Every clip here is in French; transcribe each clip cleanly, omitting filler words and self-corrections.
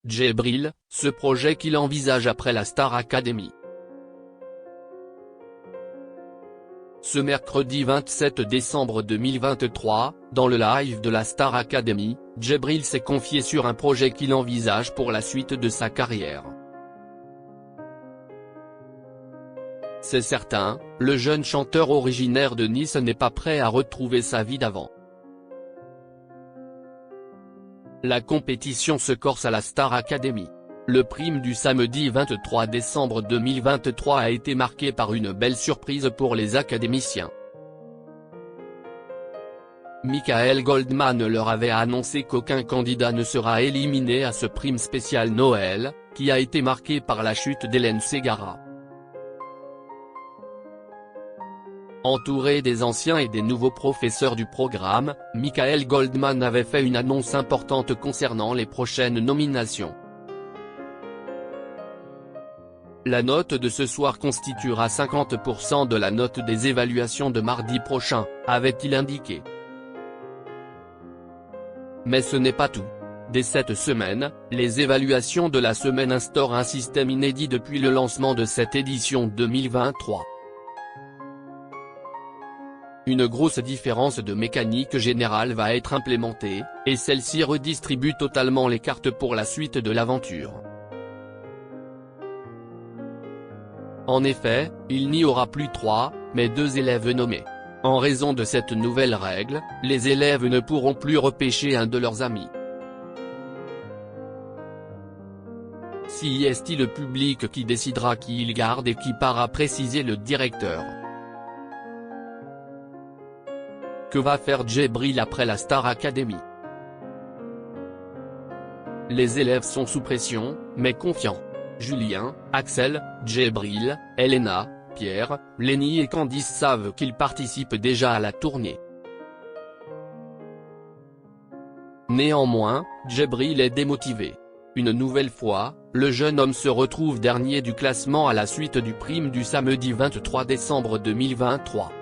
Djibril, ce projet qu'il envisage après la Star Academy. Ce mercredi 27 décembre 2023, dans le live de la Star Academy, Djibril s'est confié sur un projet qu'il envisage pour la suite de sa carrière. C'est certain, le jeune chanteur originaire de Nice n'est pas prêt à retrouver sa vie d'avant. La compétition se corse à la Star Academy. Le prime du samedi 23 décembre 2023 a été marqué par une belle surprise pour les académiciens. Michael Goldman leur avait annoncé qu'aucun candidat ne sera éliminé à ce prime spécial Noël, qui a été marqué par la chute d'Hélène Ségara. Entouré des anciens et des nouveaux professeurs du programme, Michael Goldman avait fait une annonce importante concernant les prochaines nominations. La note de ce soir constituera 50% de la note des évaluations de mardi prochain, avait-il indiqué. Mais ce n'est pas tout. Dès cette semaine, les évaluations de la semaine instaurent un système inédit depuis le lancement de cette édition 2023. Une grosse différence de mécanique générale va être implémentée, et celle-ci redistribue totalement les cartes pour la suite de l'aventure. En effet, il n'y aura plus 3, mais 2 élèves nommés. En raison de cette nouvelle règle, les élèves ne pourront plus repêcher un de leurs amis. Si est le public qui décidera qui il garde et qui part, a précisé le directeur. Que va faire Djibril après la Star Academy? Les élèves sont sous pression, mais confiants. Julien, Axel, Djibril, Elena, Pierre, Lenny et Candice savent qu'ils participent déjà à la tournée. Néanmoins, Djibril est démotivé. Une nouvelle fois, le jeune homme se retrouve dernier du classement à la suite du prime du samedi 23 décembre 2023.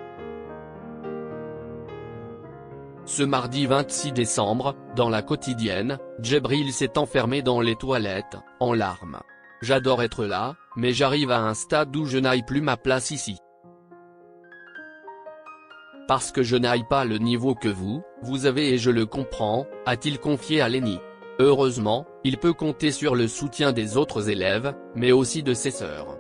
Ce mardi 26 décembre, dans la quotidienne, Djibril s'est enfermé dans les toilettes, en larmes. « J'adore être là, mais j'arrive à un stade où je n'aille plus ma place ici. Parce que je n'aille pas le niveau que vous avez et je le comprends », a-t-il confié à Lenny. Heureusement, il peut compter sur le soutien des autres élèves, mais aussi de ses sœurs.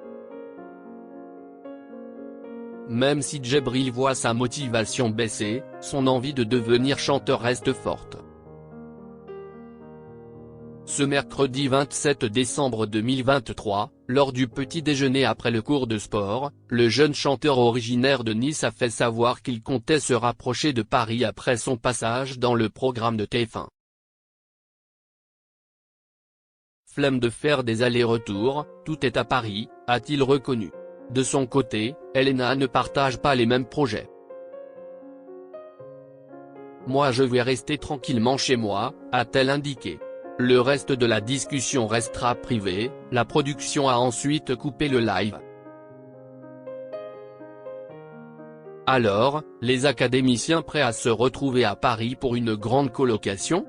Même si Djibril voit sa motivation baisser, son envie de devenir chanteur reste forte. Ce mercredi 27 décembre 2023, lors du petit déjeuner après le cours de sport, le jeune chanteur originaire de Nice a fait savoir qu'il comptait se rapprocher de Paris après son passage dans le programme de TF1. Flemme de faire des allers-retours, tout est à Paris, a-t-il reconnu. De son côté, Elena ne partage pas les mêmes projets. « Moi je vais rester tranquillement chez moi », a-t-elle indiqué. Le reste de la discussion restera privé, la production a ensuite coupé le live. Alors, les académiciens prêts à se retrouver à Paris pour une grande colocation ?